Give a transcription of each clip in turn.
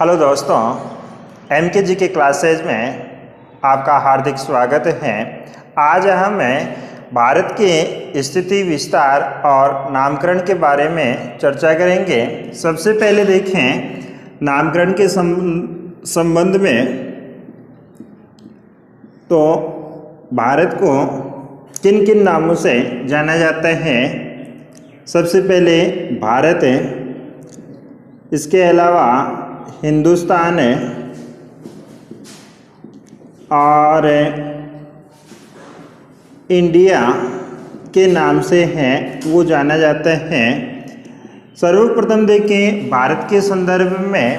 Hello दोस्तों, MKG के classes में आपका हार्दिक स्वागत है। आज हम भारत के स्थिति विस्तार और नामकरण के बारे में चर्चा करेंगे। सबसे पहले देखें नामकरण के संबंध में, तो भारत को किन किन नामों से जाना जाता है। सबसे पहले भारत है, इसके अलावा हिंदुस्तान है और इंडिया के नाम से है वो जाना जाता है। सर्वप्रथम देखें भारत के संदर्भ में,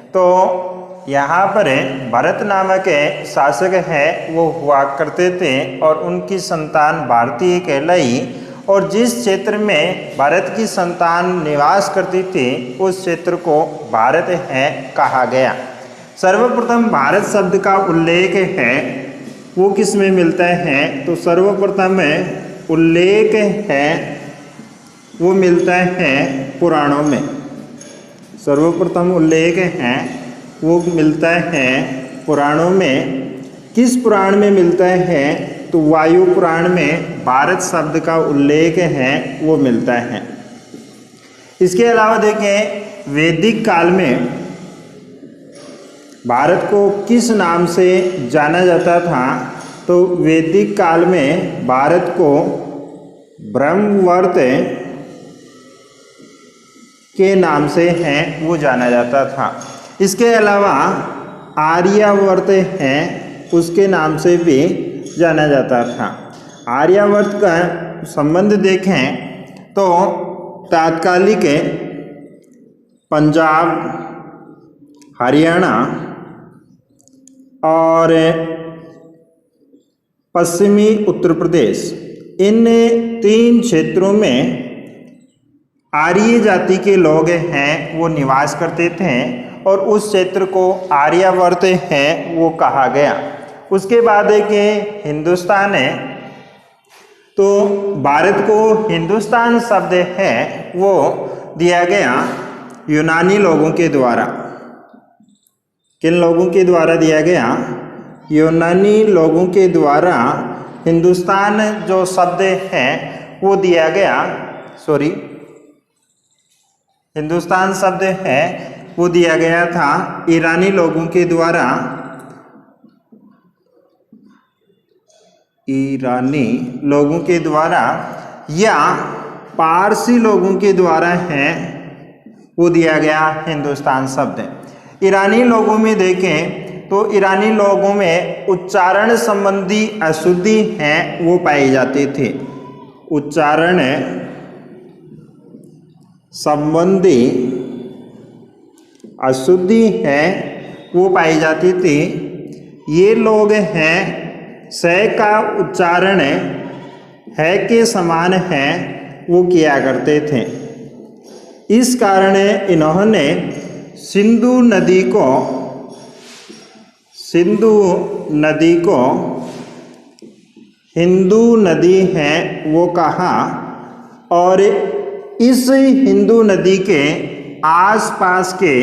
तो यहाँ पर भरत नामक शासक है वो हुआ करते थे और उनकी संतान भारतीय कहलाई, और जिस क्षेत्र में भारत की संतान निवास करती थी उस क्षेत्र को भारत है कहा गया। सर्वप्रथम भारत शब्द का उल्लेख है वो किस में मिलता है, तो सर्वप्रथम उल्लेख है वो मिलता है पुराणों में। सर्वप्रथम उल्लेख है वो मिलता है पुराणों में। किस पुराण में मिलता है, तो वायु पुराण में भारत शब्द का उल्लेख है वो मिलता है। इसके अलावा देखें वैदिक काल में भारत को किस नाम से जाना जाता था, तो वैदिक काल में भारत को ब्रह्मवर्त के नाम से है वो जाना जाता था। इसके अलावा आर्यावर्त है उसके नाम से भी जाना जाता था। आर्यावर्त का संबंध देखें तो तात्कालिक पंजाब, हरियाणा और पश्चिमी उत्तर प्रदेश, इन तीन क्षेत्रों में आर्य जाति के लोग हैं वो निवास करते थे और उस क्षेत्र को आर्यावर्त है वो कहा गया। उसके बाद एक हिंदुस्तान है, तो भारत को हिंदुस्तान शब्द है वो दिया गया यूनानी लोगों के द्वारा। किन लोगों के द्वारा दिया गया, यूनानी लोगों के द्वारा हिंदुस्तान जो शब्द है वो दिया गया, हिंदुस्तान शब्द है वो दिया गया था ईरानी लोगों के द्वारा। ईरानी लोगों के द्वारा या पारसी लोगों के द्वारा है वो दिया गया हिंदुस्तान शब्द। ईरानी लोगों में देखें तो ईरानी लोगों में उच्चारण संबंधी अशुद्धि हैं वो पाए जाते थे। उच्चारण संबंधी अशुद्धि है वो पाई जाती थी। ये लोग हैं स का उच्चारण है के समान है वो किया करते थे। इस कारण इन्होंने सिंधु नदी को हिंदू नदी है वो कहा, और इस हिंदू नदी के आसपास के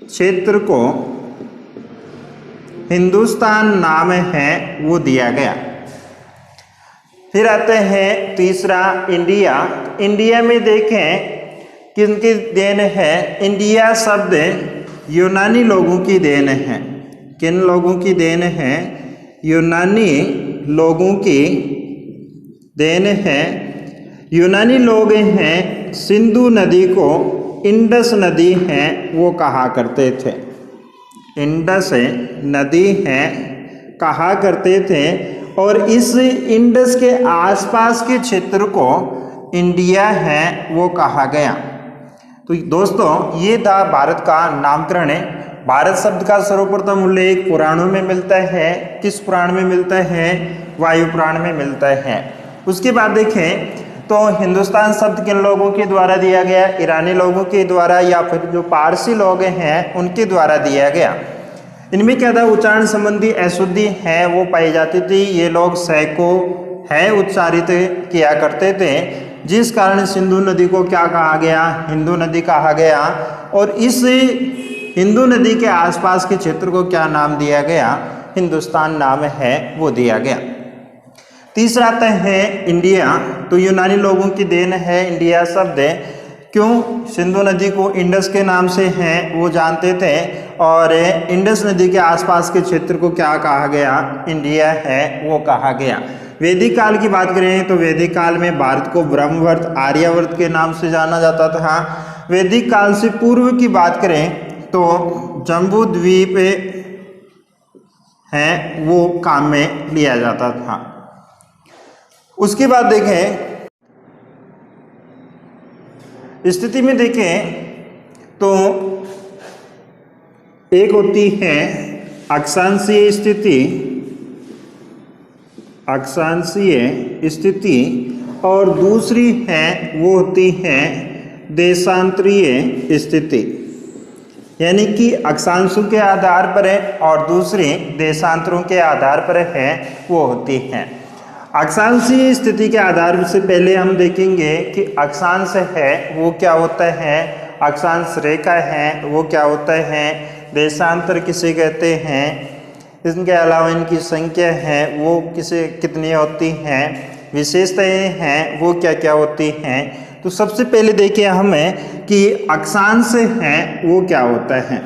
क्षेत्र को हिंदुस्तान नाम है वो दिया गया। फिर आते हैं तीसरा इंडिया। इंडिया में देखें किनकी देन है, इंडिया शब्द यूनानी लोगों की देन है। किन लोगों की देन है, यूनानी लोगों की देन है। यूनानी लोग हैं सिंधु नदी को इंडस नदी है वो कहा करते थे। इंडस नदी है कहा करते थे, और इस इंडस के आसपास के क्षेत्र को इंडिया है वो कहा गया। तो दोस्तों ये था भारत का नामकरण। भारत शब्द का सर्वप्रथम उल्लेख पुराणों में मिलता है। किस पुराण में मिलता है, वायु पुराण में मिलता है। उसके बाद देखें तो हिंदुस्तान शब्द किन लोगों के द्वारा दिया गया, ईरानी लोगों के द्वारा या फिर जो पारसी लोग हैं उनके द्वारा दिया गया। इनमें क्या था, उच्चारण संबंधी अशुद्धि है वो पाई जाती थी। ये लोग स को है उच्चारित किया करते थे, जिस कारण सिंधु नदी को क्या कहा गया, हिंदू नदी कहा गया। और इस हिंदू नदी के आसपास के क्षेत्र को क्या नाम दिया गया, हिंदुस्तान नाम है वो दिया गया। तीसरा आता है इंडिया। तो यूनानी लोगों की देन है इंडिया शब्द। क्यों? सिंधु नदी को इंडस के नाम से है वो जानते थे, और इंडस नदी के आसपास के क्षेत्र को क्या कहा गया, इंडिया है वो कहा गया। वैदिक काल की बात करें तो वैदिक काल में भारत को ब्रह्मवर्त, आर्यावर्त के नाम से जाना जाता था। वैदिक काल से पूर्व की बात करें तो जम्बू द्वीप है वो काम में लिया जाता था। उसके बाद देखें स्थिति में देखें तो एक होती है अक्षांशीय स्थिति, अक्षांशीय स्थिति, और दूसरी है वो होती है देशांतरीय स्थिति। यानी कि अक्षांशों के आधार पर है और दूसरी देशांतरों के आधार पर है वो होती है। अक्षांशीय स्थिति के आधार से पहले हम देखेंगे कि अक्षांश है वो क्या होता है, अक्षांश रेखा है वो क्या होता है, देशांतर किसे कहते हैं, इसके अलावा इनकी संख्या है वो कितनी होती हैं, विशेषताएं हैं वो क्या क्या होती हैं। तो सबसे पहले देखिए हमें कि अक्षांश है वो क्या होता है।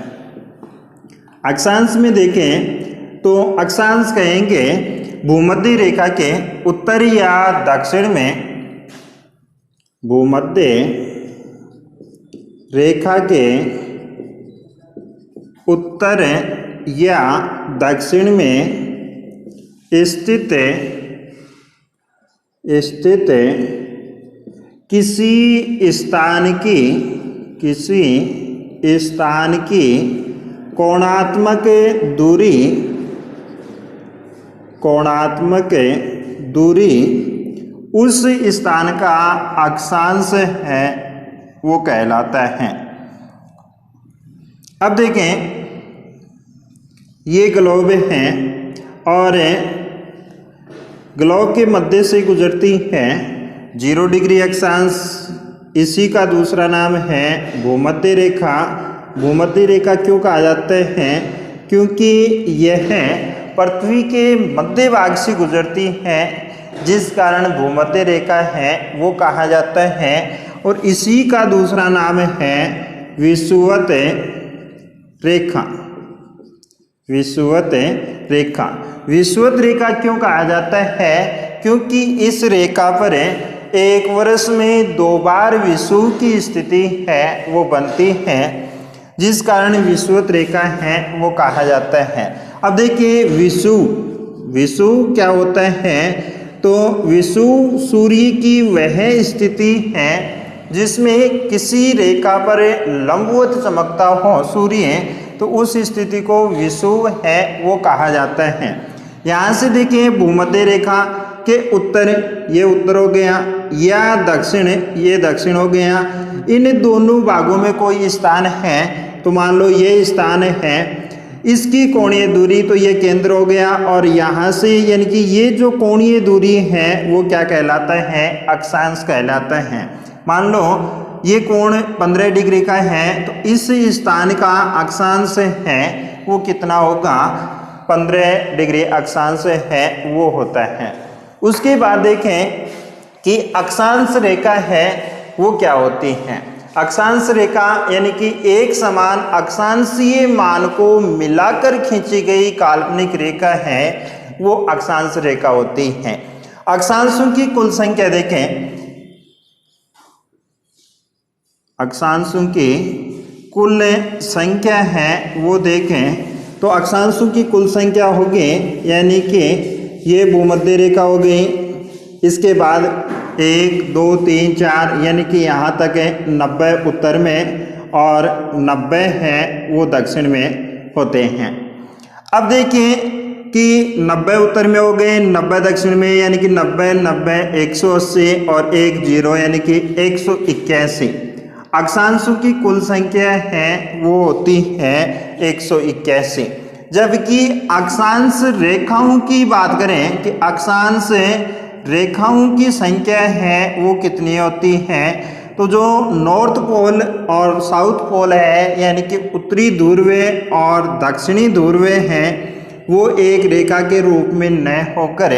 अक्षांश में देखें तो अक्षांश कहेंगे भूमध्य रेखा के उत्तर या दक्षिण में, भूमध्य रेखा के उत्तर या दक्षिण में स्थित किसी स्थान की कोणात्मक दूरी उस स्थान का अक्षांश है वो कहलाता है। अब देखें ये ग्लोब है और ग्लोब के मध्य से गुजरती है 0 डिग्री अक्षांश, इसी का दूसरा नाम है भूमध्य रेखा। भूमध्य रेखा क्यों कहा जाता है? क्योंकि यह पृथ्वी के मध्य भाग से गुजरती है, जिस कारण भूमध्य रेखा है वो कहा जाता है। और इसी का दूसरा नाम है विषुवत रेखा। विषुवत रेखा, विषुवत रेखा क्यों कहा जाता है? क्योंकि इस रेखा पर एक वर्ष में 2 बार विषुव की स्थिति है वो बनती है, जिस कारण विषुवत रेखा है वो कहा जाता है। अब देखिए विषुव क्या होता है? तो विषुव सूर्य की वह स्थिति है जिसमें किसी रेखा पर लंबवत चमकता हो सूर्य, तो उस स्थिति को विषुव है वो कहा जाता है। यहाँ से देखिए भूमध्य रेखा के उत्तर, ये उत्तर हो गया, या दक्षिण, ये दक्षिण हो गया। इन दोनों भागों में कोई स्थान है तो मान लो ये स्थान है, इसकी कोणीय दूरी तो ये केंद्र हो गया, और यहाँ से यानी कि ये जो कोणीय दूरी है वो क्या कहलाता है? अक्षांश कहलाता है। मान लो ये कोण 15 डिग्री का है तो इस स्थान का अक्षांश है वो कितना होगा? 15 डिग्री अक्षांश है वो होता है। उसके बाद देखें कि अक्षांश रेखा है वो क्या होती है। अक्षांश रेखा यानी कि एक समान अक्षांशीय मान को मिलाकर खींची गई काल्पनिक रेखा है वो अक्षांश रेखा होती है। अक्षांशों की कुल संख्या देखें, अक्षांशों की कुल संख्या है वो देखें तो अक्षांशों की कुल संख्या होगी, यानी कि ये भूमध्य रेखा हो गई, इसके बाद 1 2 3 4 यानी कि यहाँ तक है 90 उत्तर में और 90 है वो दक्षिण में होते हैं। अब देखिए कि 90 उत्तर में हो गए, 90 दक्षिण में, यानी कि 90 90 180 और 1 0 यानी कि 181। अक्षांशों की कुल संख्या है वो होती है 181। जबकि अक्षांश रेखाओं की बात करें कि अक्षांश रेखाओं की संख्या है वो कितनी होती है? तो जो नॉर्थ पोल और साउथ पोल है यानी कि उत्तरी ध्रुव और दक्षिणी ध्रुव हैं वो एक रेखा के रूप में न होकर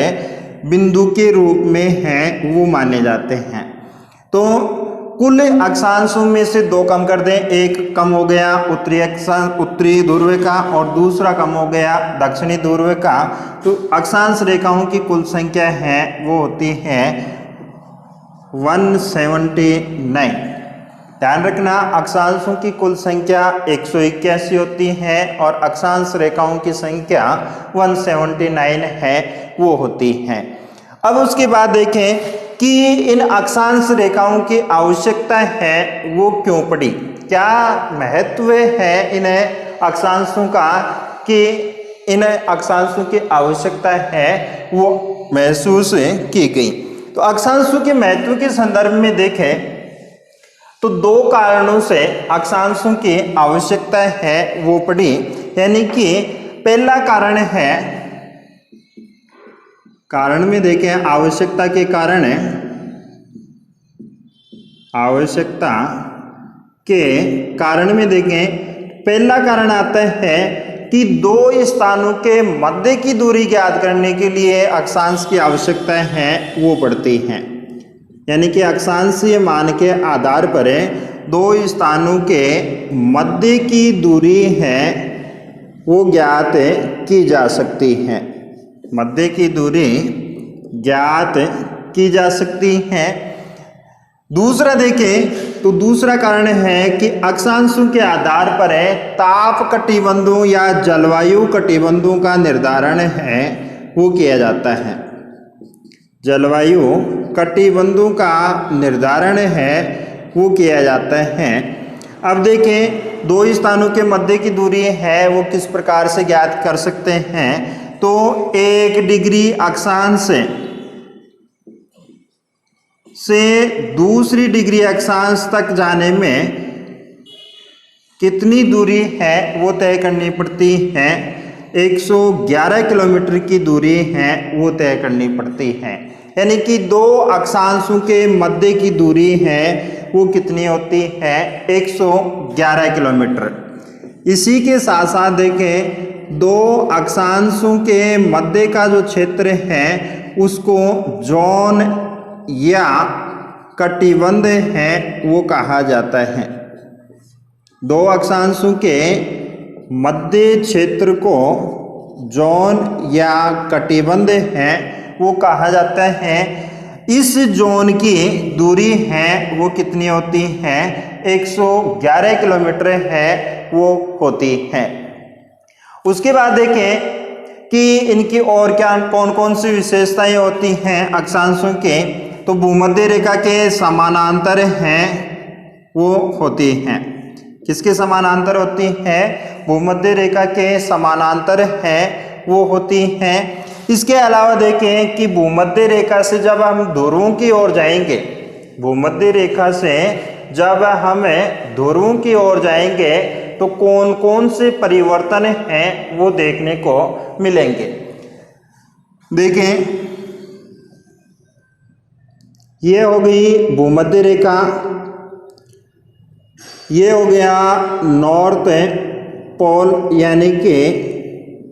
बिंदु के रूप में हैं वो माने जाते हैं। तो कुल अक्षांशों में से दो कम कर दें, एक कम हो गया उत्तरी ध्रुव का और दूसरा कम हो गया दक्षिणी ध्रुव का। तो अक्षांश रेखाओं की कुल संख्या है वो होती है 179। ध्यान रखना, अक्षांशों की कुल संख्या 181 होती है और अक्षांश रेखाओं की संख्या 179 है वो होती है। अब उसके बाद देखें कि इन अक्षांश रेखाओं की आवश्यकता है वो क्यों पड़ी, क्या महत्व है इन अक्षांशों का कि इन अक्षांशों की आवश्यकता है वो महसूस की गई। तो अक्षांशों के महत्व के संदर्भ में देखें तो दो कारणों से अक्षांशों की आवश्यकता है वो पड़ी। यानी कि पहला कारण है, कारण में देखें आवश्यकता के कारण है, आवश्यकता के कारण में देखें पहला कारण आता है कि दो स्थानों के मध्य की दूरी ज्ञात करने के लिए अक्षांश की आवश्यकता है वो पड़ती हैं। यानी कि अक्षांशीय मान के आधार पर दो स्थानों के मध्य की दूरी है वो ज्ञात की जा सकती है, मध्य की दूरी ज्ञात की जा सकती है। दूसरा देखें तो दूसरा कारण है कि अक्षांशों के आधार पर ताप कटिबंधों या जलवायु कटिबंधों का निर्धारण है वो किया जाता है, जलवायु कटिबंधों का निर्धारण है वो किया जाता है। अब देखें दो स्थानों के मध्य की दूरी है वो किस प्रकार से ज्ञात कर सकते हैं। तो 1 डिग्री अक्षांश से दूसरी डिग्री अक्षांश तक जाने में कितनी दूरी है वो तय करनी पड़ती है, 111 किलोमीटर की दूरी है वो तय करनी पड़ती है। यानी कि दो अक्षांशों के मध्य की दूरी है वो कितनी होती है, 111 किलोमीटर। इसी के साथ साथ देखें दो अक्षांशों के मध्य का जो क्षेत्र है उसको जोन या कटिबंध है वो कहा जाता है। दो अक्षांशों के मध्य क्षेत्र को जोन या कटिबंध है वो कहा जाता है। इस जोन की दूरी है वो कितनी होती है, 111 किलोमीटर है वो होती है। उसके बाद देखें कि इनकी और क्या कौन कौन सी विशेषताएं होती हैं अक्षांशों के। तो भूमध्य रेखा के समानांतर हैं वो होती हैं, किसके समानांतर होती हैं, भूमध्य रेखा के समानांतर हैं वो होती हैं। इसके अलावा देखें कि भूमध्य रेखा से जब हम ध्रुवों की ओर जाएंगे, भूमध्य रेखा से जब हम ध्रुवों की ओर जाएंगे तो कौन कौन से परिवर्तन हैं वो देखने को मिलेंगे। देखें ये हो गई भूमध्य रेखा, ये हो गया नॉर्थ पोल यानी कि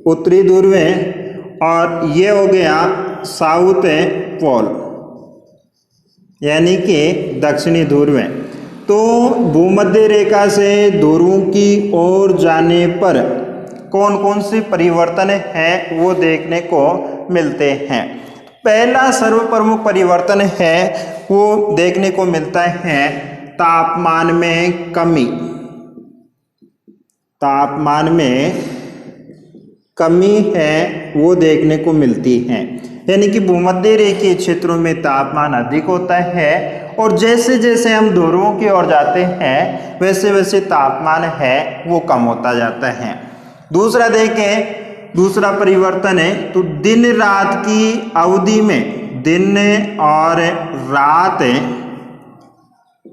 उत्तरी ध्रुव, और ये हो गया साउथ पोल यानी कि दक्षिणी ध्रुव। तो भूमध्य रेखा से ध्रुवों की ओर जाने पर कौन कौन से परिवर्तन हैं वो देखने को मिलते हैं। पहला सर्वप्रमुख परिवर्तन है वो देखने को मिलता है तापमान में कमी, तापमान में कमी है वो देखने को मिलती है। यानी कि भूमध्य रेखीय क्षेत्रों में तापमान अधिक होता है और जैसे जैसे हम ध्रुवों की ओर जाते हैं वैसे वैसे तापमान है वो कम होता जाता है। दूसरा देखें, दूसरा परिवर्तन है तो दिन रात की अवधि में, दिन और रात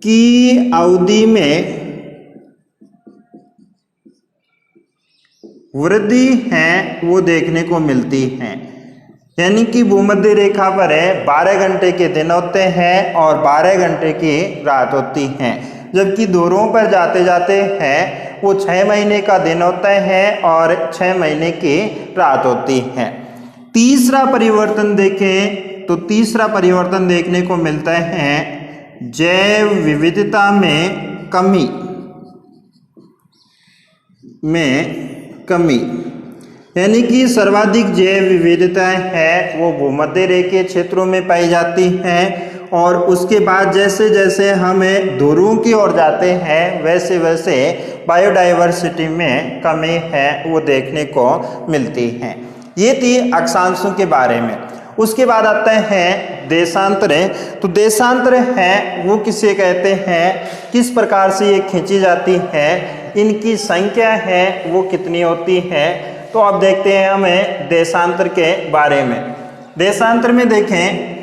की अवधि में वृद्धि है वो देखने को मिलती है। यानी कि भूमध्य रेखा पर 12 घंटे के दिन होते हैं और 12 घंटे की रात होती है, जबकि ध्रुवों पर जाते जाते हैं वो 6 महीने का दिन होता है और 6 महीने की रात होती है। तीसरा परिवर्तन देखें तो तीसरा परिवर्तन देखने को मिलता है जैव विविधता में कमी, यानी कि सर्वाधिक जैव विविधता है वो भूमध्य रेखीय क्षेत्रों में पाई जाती है, और उसके बाद जैसे जैसे हम ध्रुवों की ओर जाते हैं वैसे वैसे बायोडाइवर्सिटी में कमी है वो देखने को मिलती है। ये थी अक्षांशों के बारे में। उसके बाद आता है देशांतर। तो देशांतर है वो किसे कहते हैं, किस प्रकार से ये खींची जाती है, इनकी संख्या है वो कितनी होती है। तो अब देखते हैं हमें देशांतर के बारे में। देशांतर में देखें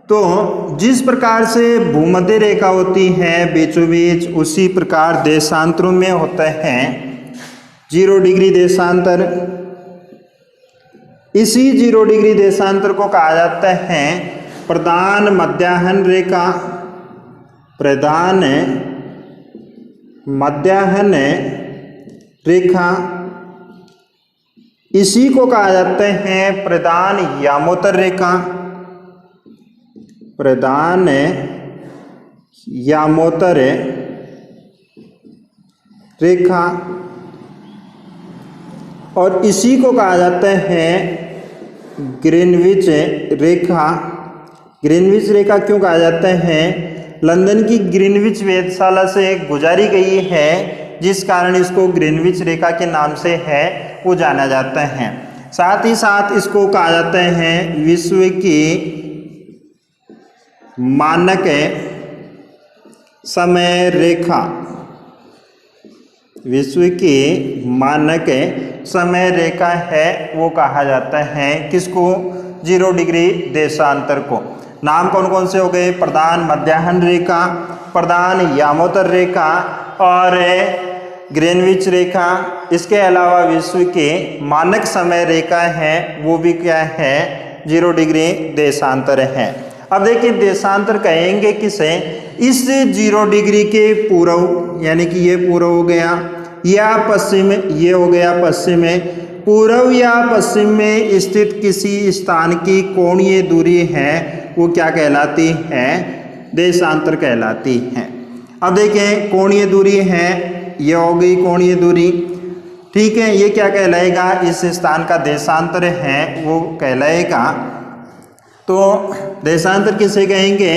तो जिस प्रकार से भूमध्य रेखा होती है बीचों बीच, उसी प्रकार देशांतरों में होता है 0 डिग्री देशांतर। इसी 0 डिग्री देशांतर को कहा जाता है प्रधान मध्याह्न रेखा। प्रधान मध्याह्न रेखा, इसी को कहा जाता है प्रधान यामोत्तर रेखा। प्रधान यामोत्तर रेखा, और इसी को कहा जाता है ग्रीनविच रेखा। ग्रीनविच रेखा क्यों कहा जाता है, लंदन की ग्रीनविच वेधशाला से गुजारी गई है, जिस कारण इसको ग्रीनविच रेखा के नाम से है वो जाना जाता है। साथ ही साथ इसको कहा जाता है विश्व की मानक समय रेखा। विश्व की मानक समय रेखा है वो कहा जाता है किसको, 0 डिग्री देशांतर को। नाम कौन कौन से हो गए, प्रधान मध्याह्न रेखा, प्रधान यामोत्तर रेखा और ग्रीनविच रेखा। इसके अलावा विश्व के मानक समय रेखा है वो भी क्या है, 0 डिग्री देशांतर है। अब देखिए देशांतर कहेंगे किसे, इस 0 डिग्री के पूर्व, यानी कि ये पूर्व हो गया, या पश्चिम ये हो गया पश्चिम में, पूर्व या पश्चिम में स्थित किसी स्थान की कोणीय दूरी है वो क्या कहलाती है, देशांतर कहलाती है। अब देखें कोणीय दूरी है, ये हो गई कोणीय दूरी, ठीक है। ये क्या कहलाएगा, इस स्थान का देशांतर है वो कहलाएगा। तो देशांतर किसे कहेंगे,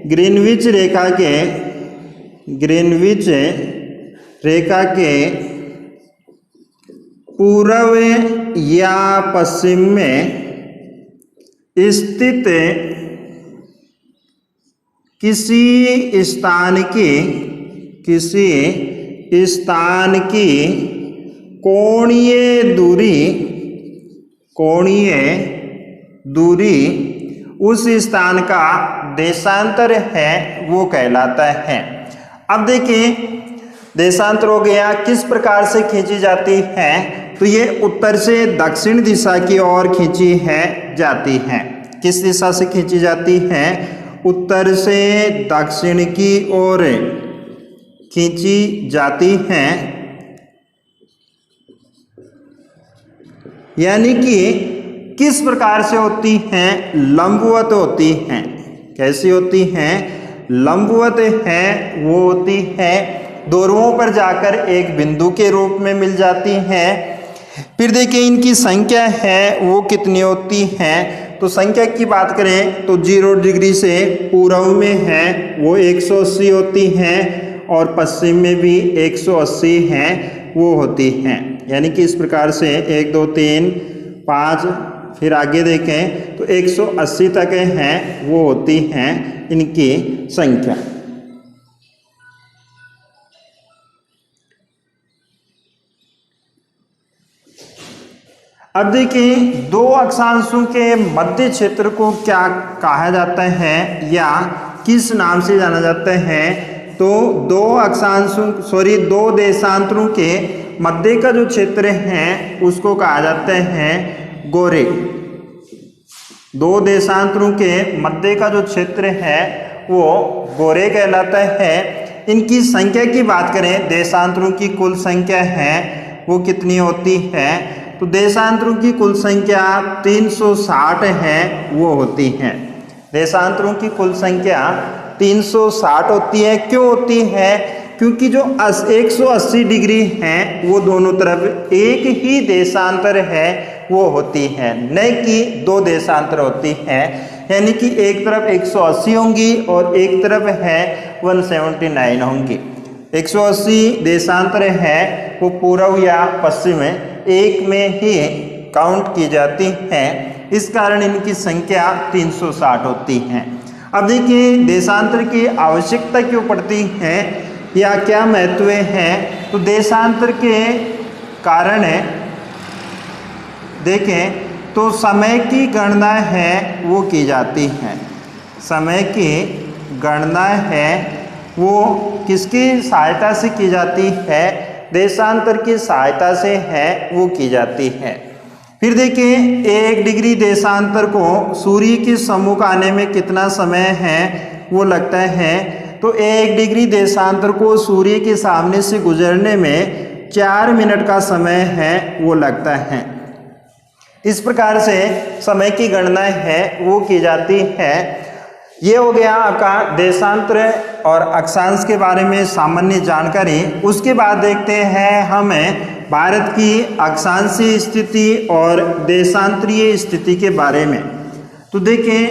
ग्रीनविच रेखा के पूर्व या पश्चिम में स्थित किसी स्थान की कोणीय दूरी उस स्थान का देशांतर है वो कहलाता है। अब देखिए देशांतर हो गया, किस प्रकार से खींची जाती है, तो ये उत्तर से दक्षिण दिशा की ओर खींची है जाती है। किस दिशा से खींची जाती है, उत्तर से दक्षिण की ओर खींची जाती है, यानी कि किस प्रकार से होती हैं, लंबवत होती हैं। कैसी होती हैं, लंबवत है वो होती है, ध्रुवों पर जाकर एक बिंदु के रूप में मिल जाती हैं। फिर देखिए इनकी संख्या है वो कितनी होती है, तो संख्या की बात करें तो 0 डिग्री से पूर्व में है वो 180 होती हैं और पश्चिम में भी 180 हैं वो होती हैं। यानी कि इस प्रकार से 1 2 3 5, फिर आगे देखें तो 180 तक हैं वो होती हैं इनकी संख्या। अब देखिए दो अक्षांशों के मध्य क्षेत्र को क्या कहा जाता है या किस नाम से जाना जाता है, तो दो देशांतरों के मध्य का जो क्षेत्र है उसको कहा जाता है गोरे। दो देशांतरों के मध्य का जो क्षेत्र है वो गोरे कहलाता है। इनकी संख्या की बात करें, देशांतरों की कुल संख्या है वो कितनी होती है, तो देशांतरों की कुल संख्या 360 है वो होती है। देशांतरों की कुल संख्या 360 होती है। क्यों होती है? क्योंकि जो 180 डिग्री हैं वो दोनों तरफ एक ही देशांतर है वो होती है, न कि दो देशांतर होती हैं। यानी कि एक तरफ 180 होंगी और एक तरफ है 179 होंगी। 180 देशांतर है वो पूर्व या पश्चिम एक में ही काउंट की जाती हैं, इस कारण इनकी संख्या 360 होती है। अब देखिए देशांतर की आवश्यकता क्यों पड़ती है या क्या महत्व है, तो देशांतर के कारण देखें तो समय की गणना है वो की जाती है। समय की गणना है वो किसकी सहायता से की जाती है? देशांतर की सहायता से है वो की जाती है। फिर देखिए 1 डिग्री देशांतर को सूर्य के सम्मुख आने में कितना समय है वो लगता है, तो 1 डिग्री देशांतर को सूर्य के सामने से गुजरने में 4 मिनट का समय है वो लगता है। इस प्रकार से समय की गणना है वो की जाती है। ये हो गया आपका देशांतर और अक्षांश के बारे में सामान्य जानकारी। उसके बाद देखते हैं हमें भारत की अक्षांशीय स्थिति और देशांतरीय स्थिति के बारे में। तो देखें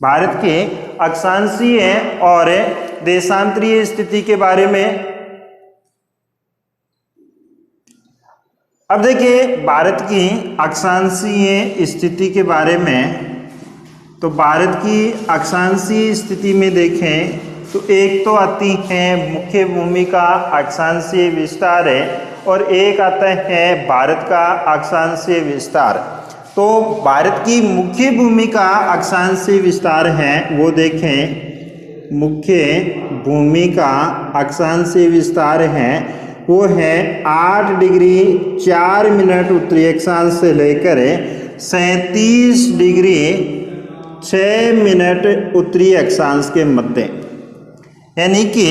भारत के अक्षांशीय और देशांतरीय स्थिति के बारे में। अब देखिए भारत की अक्षांशीय स्थिति के बारे में, तो भारत की अक्षांशीय स्थिति में देखें तो एक तो आती है मुख्य भूमि का अक्षांशीय विस्तार है और एक आता है भारत का अक्षांशीय विस्तार। तो भारत की मुख्य भूमि का अक्षांशीय विस्तार है वो देखें, मुख्य भूमि का अक्षांशीय विस्तार है वो है 8 डिग्री 4 मिनट उत्तरी अक्षांश से लेकर 37 डिग्री 6 मिनट उत्तरी अक्षांश के मध्य। यानी कि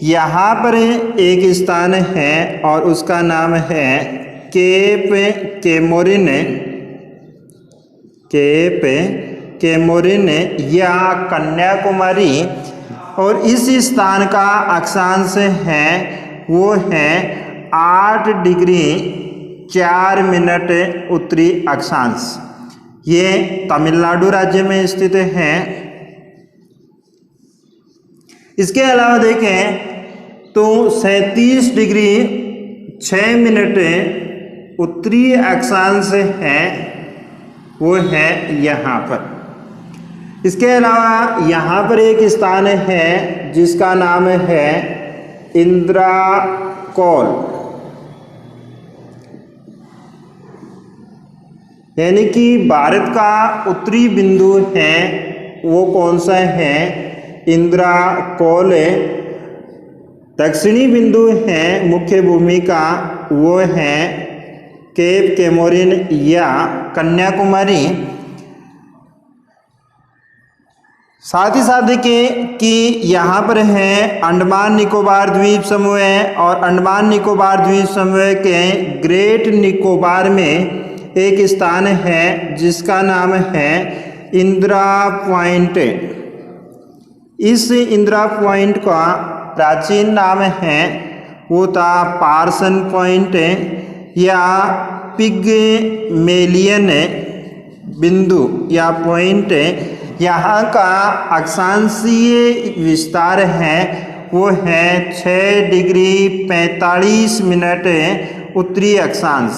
यहाँ पर एक स्थान है और उसका नाम है केप केमोरिन या कन्याकुमारी, और इस स्थान का अक्षांश है वो है 8 डिग्री 4 मिनट उत्तरी अक्षांश। ये तमिलनाडु राज्य में स्थित है। इसके अलावा देखें तो 37 डिग्री 6 मिनट उत्तरी अक्षांश है वो है यहाँ पर। इसके अलावा यहाँ पर एक स्थान है जिसका नाम है इंद्राकोल, यानी कि भारत का उत्तरी बिंदु है वो कौन सा है? इंद्राकोल। दक्षिणी बिंदु है मुख्य भूमि का वो है केप केमोरिन या कन्याकुमारी। साथ ही साथ देखिए कि यहाँ पर है अंडमान निकोबार द्वीप समूह है और अंडमान निकोबार द्वीप समूह के ग्रेट निकोबार में एक स्थान है जिसका नाम है इंदिरा पॉइंट। इस इंदिरा पॉइंट का प्राचीन नाम है वो था पार्सन पॉइंट या पिग्मेलियन बिंदु या पॉइंट। यहाँ का अक्षांशीय विस्तार है वो है 6 डिग्री 45 मिनट उत्तरी अक्षांश।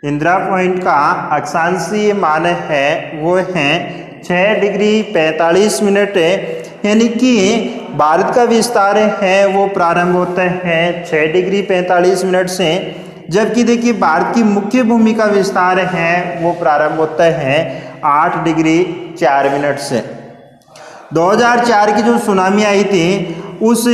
इंदिरा पॉइंट का अक्षांशीय मान है वो है 6 डिग्री 45 मिनट। यानी कि भारत का विस्तार है वो प्रारंभ होता है 6 डिग्री 45 मिनट से, जबकि देखिए भारत की मुख्य भूमि का विस्तार है वो प्रारंभ होता है 8 डिग्री 4 मिनट से। 2004 की जो सुनामी आई थी, उस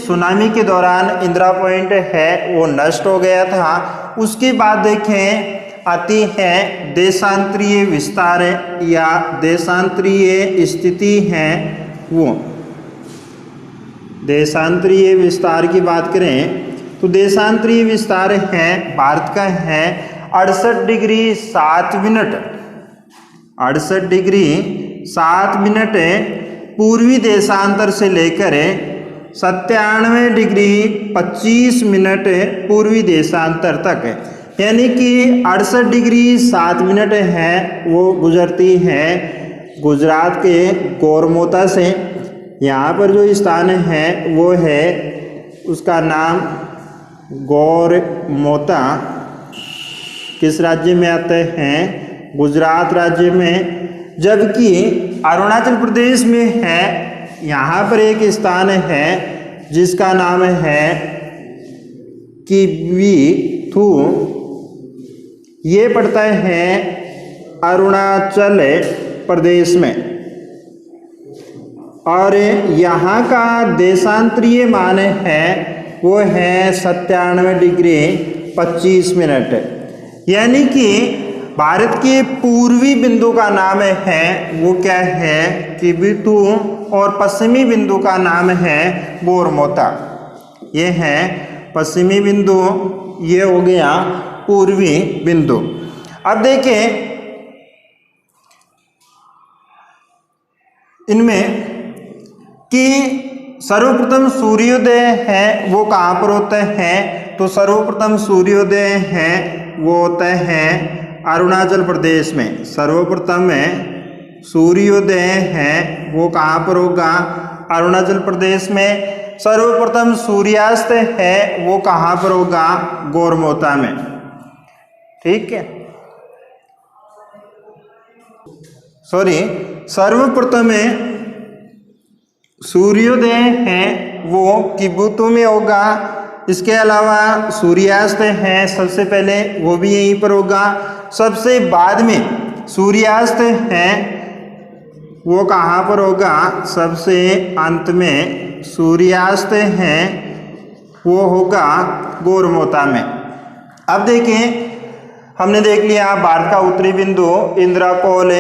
सुनामी के दौरान इंदिरा पॉइंट है वो नष्ट हो गया था। उसके बाद देखें आती है देशांतरीय विस्तार या देशांतरीय स्थिति है वो। देशांतरीय विस्तार की बात करें तो देशांतरीय विस्तार है भारत का है 68 डिग्री 7 मिनट, 68 डिग्री 7 मिनट पूर्वी देशांतर से लेकर 97 डिग्री 25 मिनट पूर्वी देशांतर तक, यानी कि 68 डिग्री 7 मिनट है वो गुजरती है गुजरात के गोरमोता से। यहाँ पर जो स्थान है वो है उसका नाम गोरमोता, किस राज्य में आते हैं? गुजरात राज्य में। जबकि अरुणाचल प्रदेश में है, यहाँ पर एक स्थान है जिसका नाम है किवीथू, ये पड़ता है अरुणाचल प्रदेश में, और यहाँ का देशांतरीय मान है वो है 97 डिग्री 25 मिनट, यानी कि भारत के पूर्वी बिंदु का नाम है वो क्या है? किवीथू, और पश्चिमी बिंदु का नाम है गोरमोता। ये है पश्चिमी बिंदु, ये हो गया पूर्वी बिंदु। अब देखें इनमें कि सर्वप्रथम सूर्योदय है वो कहाँ पर होते हैं? तो सर्वप्रथम सूर्योदय है वो होता है अरुणाचल प्रदेश में। सर्वप्रथम सूर्योदय है वो कहाँ पर होगा? अरुणाचल प्रदेश में। सर्वप्रथम सूर्यास्त है वो कहाँ पर होगा? गोरमोता में। ठीक है, सॉरी, सर्वप्रथम सूर्योदय है वो किवीथू में होगा। इसके अलावा सूर्यास्त है सबसे पहले वो भी यहीं पर होगा। सबसे बाद में सूर्यास्त है वो कहाँ पर होगा? सबसे अंत में सूर्यास्त है वो होगा गोरमोता में। अब देखें, हमने देख लिया भारत का उत्तरी बिंदु इंदिरा कोल,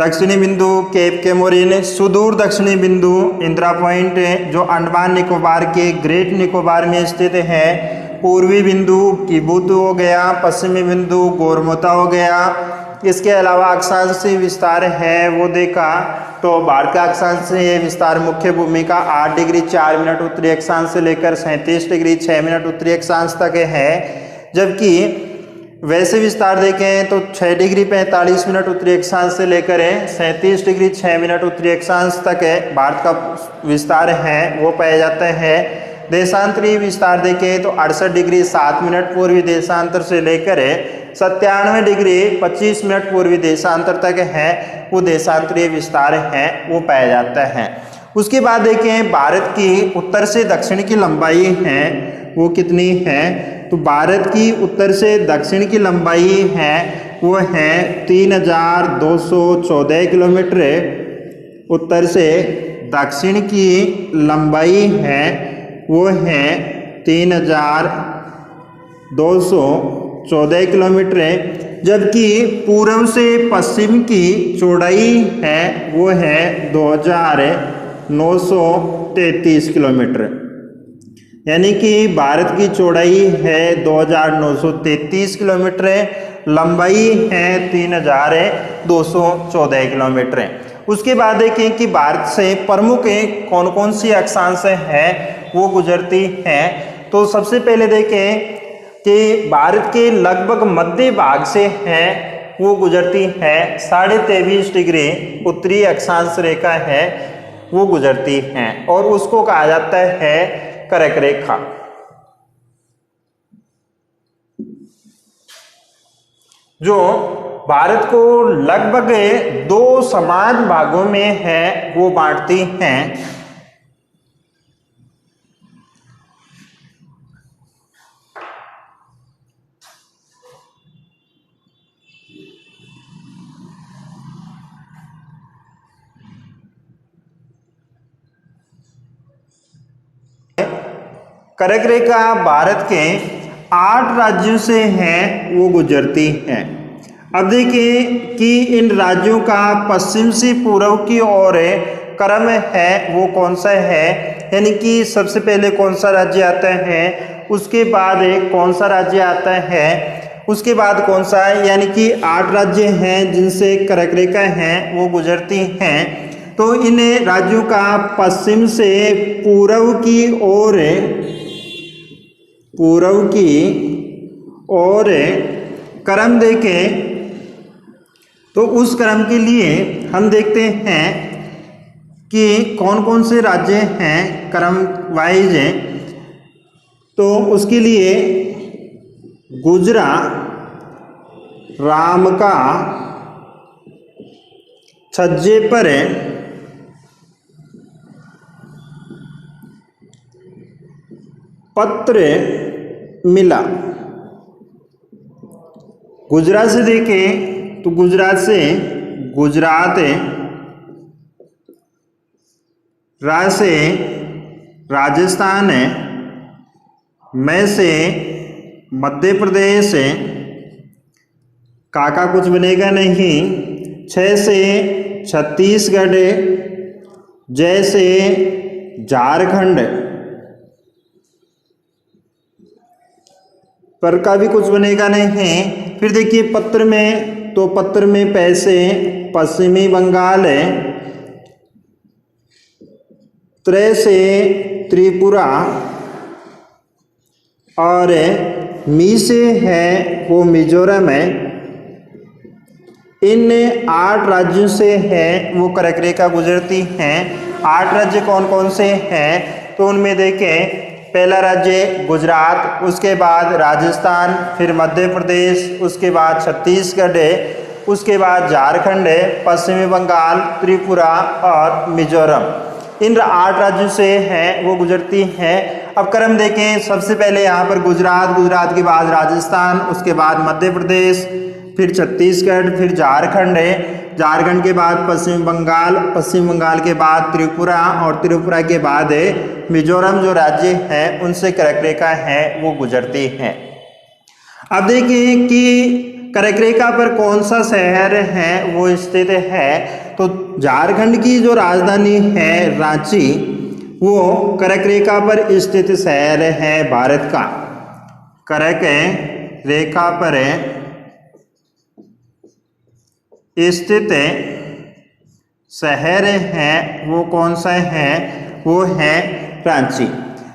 दक्षिणी बिंदु केप कैमोरिन, सुदूर दक्षिणी बिंदु इंदिरा पॉइंट जो अंडमान निकोबार के ग्रेट निकोबार में स्थित है। पूर्वी बिंदु किवीथू हो गया, पश्चिमी बिंदु गोरमोता हो गया। इसके अलावा अक्षांशीय विस्तार है वो देखा तो भारत का अक्षांशीय विस्तार मुख्य भूमि का 8 डिग्री 4 मिनट उत्तरी अक्षांश से लेकर 37 डिग्री 6 मिनट उत्तरी अक्षांश तक है। जबकि वैसे विस्तार देखें तो 6 डिग्री 45 मिनट उत्तरी अक्षांश से लेकर 37 डिग्री 6 मिनट उत्तरी अक्षांश तक भारत का विस्तार है वो पाया जाता है। देशांतरीय विस्तार देखें तो 68 डिग्री 7 मिनट पूर्वी देशांतर से लेकर 97 डिग्री 25 मिनट पूर्वी देशांतर तक है वो देशांतरीय विस्तार है वो पाया जाता है। उसके बाद देखें भारत की उत्तर से दक्षिण की लंबाई है वो कितनी है? तो भारत की उत्तर से दक्षिण की लंबाई है वो है 3214 किलोमीटर। उत्तर से दक्षिण की लंबाई है वो है 3214 किलोमीटर। जबकि पूर्व से पश्चिम की चौड़ाई है वो है 2933 किलोमीटर, यानी कि भारत की चौड़ाई है 2933 किलोमीटर, लंबाई है 3214 किलोमीटर। उसके बाद देखें कि भारत से प्रमुख कौन कौन सी अक्षांश हैं वो गुजरती हैं। तो सबसे पहले देखें कि भारत के लगभग मध्य भाग से है वो गुजरती है 23.5 डिग्री उत्तरी अक्षांश रेखा है वो गुजरती है, और उसको कहा जाता है कर्क रेखा। जो भारत को लगभग 2 समान भागों में है वो बांटती हैं। कर्क रेखा भारत के 8 राज्यों से है वो गुजरती है। अब देखिए कि इन राज्यों का पश्चिम से पूर्व की ओर क्रम है वो कौन सा है, यानी कि सबसे पहले कौन सा राज्य आता है, उसके बाद कौन सा राज्य आता है, उसके बाद कौन सा है, यानी कि 8 राज्य हैं जिनसे कर्क रेखा हैं वो गुजरती हैं। तो इन राज्यों का पश्चिम से पूर्व की ओर क्रम देखें तो उस क्रम के लिए हम देखते हैं कि कौन कौन से राज्य हैं क्रम वाइज। तो उसके लिए गुजरात, रामका, छज्जे पर पत्र मिला। गुजरात से देखें तो गुजरात से गुजरात, से राजस्थान, में से मध्य प्रदेश, काका कुछ बनेगा नहीं, 6 से छत्तीसगढ़, जैसे झारखंड, पर का भी कुछ बनेगा नहीं। फिर देखिए पत्र में, तो पत्र में पैसे पश्चिमी बंगाल, त्रय से त्रिपुरा और मी से है वो मिजोरम है। इन 8 राज्यों से है वो कर्क रेखा गुजरती हैं। 8 राज्य कौन कौन से हैं, तो उनमें देखें पहला राज्य गुजरात, उसके बाद राजस्थान, फिर मध्य प्रदेश, उसके बाद छत्तीसगढ़, उसके बाद झारखंड, पश्चिमी बंगाल, त्रिपुरा और मिजोरम। इन 8 राज्यों से हैं वो गुजरती हैं। अब क्रम देखें, सबसे पहले यहाँ पर गुजरात, गुजरात के बाद राजस्थान, उसके बाद मध्य प्रदेश, फिर छत्तीसगढ़, फिर झारखंड है, झारखंड के बाद पश्चिम बंगाल, पश्चिम बंगाल के बाद त्रिपुरा और त्रिपुरा के बाद मिजोरम जो राज्य हैं उनसे कर्क रेखा है वो गुजरती हैं। अब देखिए कि कर्क रेखा पर कौन सा शहर है वो स्थित है, तो झारखंड की जो राजधानी है रांची वो कर्क रेखा पर स्थित शहर है भारत का। कर्क रेखा पर स्थित शहर है वो कौन सा है, वो है रांची।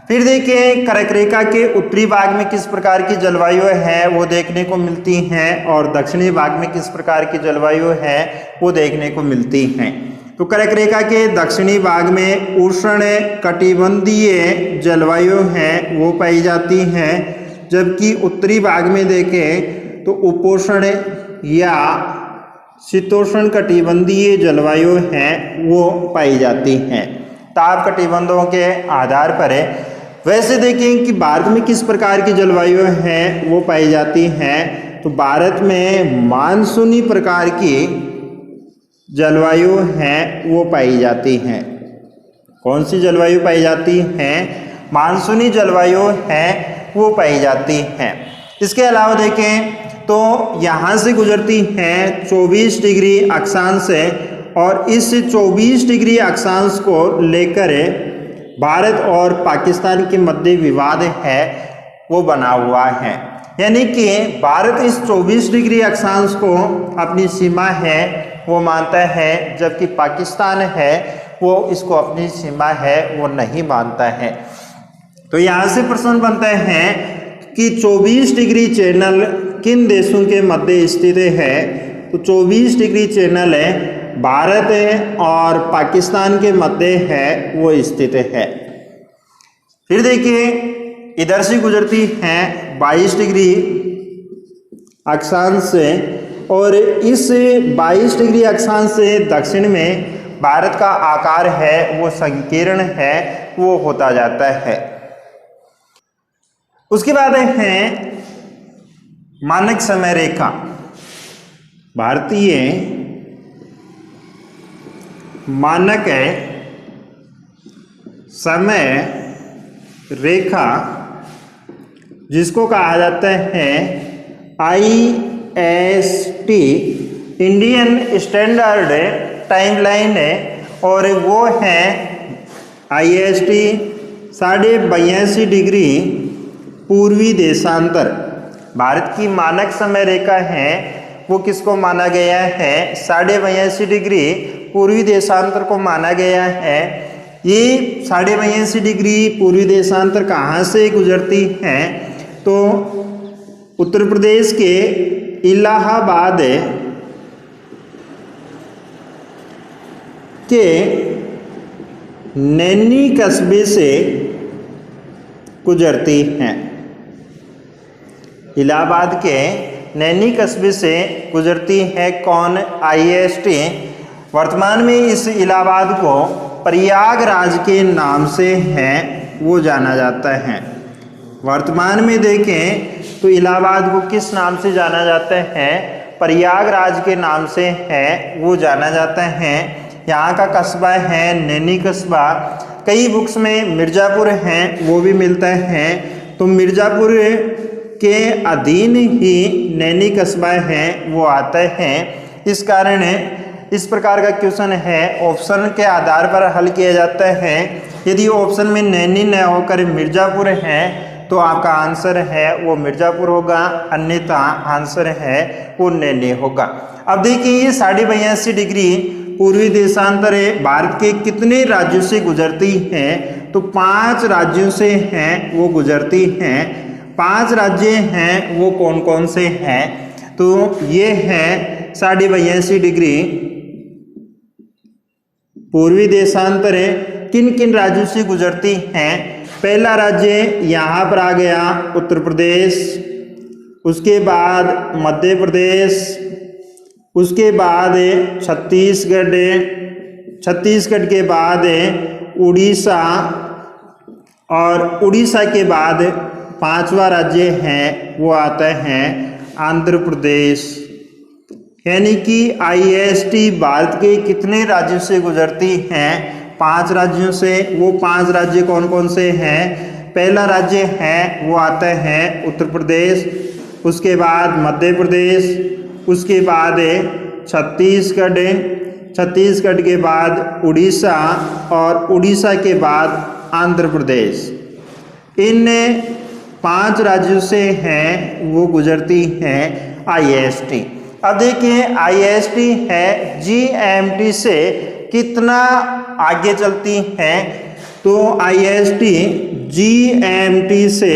फिर देखिए कर्क रेखा के उत्तरी भाग में किस प्रकार की जलवायु है वो देखने को मिलती हैं और दक्षिणी भाग में किस प्रकार की जलवायु है वो देखने को मिलती हैं। तो कर्क रेखा के दक्षिणी भाग में उष्ण कटिबंधीय जलवायु है वो पाई जाती हैं, जबकि उत्तरी भाग में देखें तो उपोष्ण या शीतोष्ण कटिबंधीय जलवायु है वो पाई जाती हैं। ताप कटिबंधों के आधार पर है। वैसे देखें कि भारत में किस प्रकार की जलवायु है वो पाई जाती हैं, तो भारत में मानसूनी प्रकार की जलवायु है वो पाई जाती हैं। कौन सी जलवायु पाई जाती हैं, मानसूनी जलवायु है वो पाई जाती हैं। इसके अलावा देखें तो यहाँ से गुजरती हैं 24 डिग्री अक्षांश से, और इस 24 डिग्री अक्षांश को लेकर भारत और पाकिस्तान के मध्य विवाद है वो बना हुआ है। यानी कि भारत इस 24 डिग्री अक्षांश को अपनी सीमा है वो मानता है, जबकि पाकिस्तान है वो इसको अपनी सीमा है वो नहीं मानता है। तो यहाँ से प्रश्न बनता है कि 24 डिग्री चैनल किन देशों के मध्य स्थित है, तो 24 डिग्री चैनल है भारत और पाकिस्तान के मध्य है वो स्थित है। फिर देखिए इधर से गुजरती हैं 22 डिग्री अक्षांश से, और इस 22 डिग्री अक्षांश से दक्षिण में भारत का आकार है वो संकीर्ण है वो होता जाता है। उसके बाद है मानक समय रेखा। भारतीय मानक समय रेखा जिसको कहा जाता है IST, Indian standard time line है, और वो है IST 82.5 डिग्री पूर्वी देशांतर। भारत की मानक समय रेखा है वो किसको माना गया है? 82.5 डिग्री पूर्वी देशांतर को माना गया है। ये 82.5 डिग्री पूर्वी देशांतर कहाँ से गुजरती है? तो उत्तर प्रदेश के इलाहाबाद के नैनी कस्बे से गुजरती हैं। इलाहाबाद के नैनी कस्बे से गुजरती है कौन? IST। वर्तमान में इस इलाहाबाद को प्रयागराज के नाम से है वो जाना जाता है। वर्तमान में देखें तो इलाहाबाद को किस नाम से जाना जाता है? प्रयागराज के नाम से है वो जाना जाता है। यहाँ का कस्बा है नैनी कस्बा। कई बुक्स में मिर्ज़ापुर हैं वो भी मिलता है, तो मिर्ज़ापुर के अधीन ही नैनी कस्बा है वो आता है। इस कारण इस प्रकार का क्वेश्चन है ऑप्शन के आधार पर हल किया जाता है। यदि ऑप्शन में नैनी न होकर मिर्ज़ापुर है तो आपका आंसर है वो मिर्ज़ापुर होगा, अन्यथा आंसर है वो नैनी होगा। अब देखिए ये 82.5 डिग्री पूर्वी देशांतर भारत के कितने राज्यों से गुजरती हैं? तो 5 राज्यों से हैं वो गुजरती हैं। 5 राज्य हैं वो कौन कौन से हैं? तो ये हैं 82.5 डिग्री पूर्वी देशांतर किन किन राज्यों से गुजरती हैं? पहला राज्य यहाँ पर आ गया उत्तर प्रदेश, उसके बाद मध्य प्रदेश, उसके बाद छत्तीसगढ़, छत्तीसगढ़ के बाद उड़ीसा, और उड़ीसा के बाद 5वां राज्य है वो आता है आंध्र प्रदेश। यानी कि IST भारत के कितने राज्यों से गुजरती हैं? 5 राज्यों से। वो 5 राज्य कौन कौन से हैं? पहला राज्य है वो आता है उत्तर प्रदेश, उसके बाद मध्य प्रदेश, उसके बाद छत्तीसगढ़, छत्तीसगढ़ के बाद उड़ीसा, और उड़ीसा के बाद आंध्र प्रदेश। इन 5 राज्यों से हैं वो गुजरती हैं IST। अब देखिए IST है GMT से कितना आगे चलती हैं? तो IST GMT से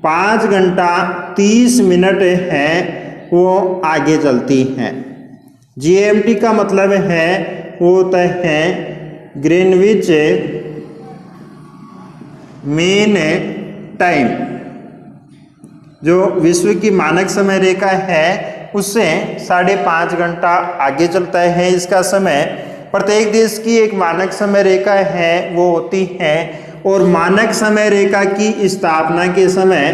5 घंटा 30 मिनट है वो आगे चलती हैं। GMT का मतलब है वो होता है ग्रीनविच मीन टाइम। जो विश्व की मानक समय रेखा है उससे 5.5 घंटा आगे चलता है इसका समय। प्रत्येक देश की एक मानक समय रेखा है वो होती है, और मानक समय रेखा की स्थापना के समय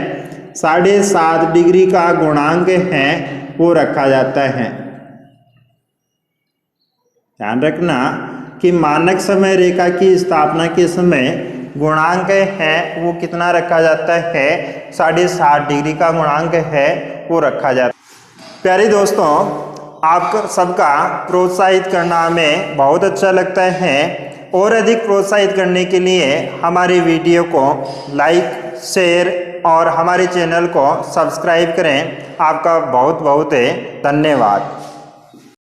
7.5 डिग्री का गुणांक है वो रखा जाता है। ध्यान रखना कि मानक समय रेखा की स्थापना के समय गुणांक है वो कितना रखा जाता है? 7.5 डिग्री का गुणांक है वो रखा जाता है। प्यारे दोस्तों, आप सबका प्रोत्साहित करना हमें बहुत अच्छा लगता है, और अधिक प्रोत्साहित करने के लिए हमारे वीडियो को लाइक, शेयर और हमारे चैनल को सब्सक्राइब करें। आपका बहुत बहुत धन्यवाद।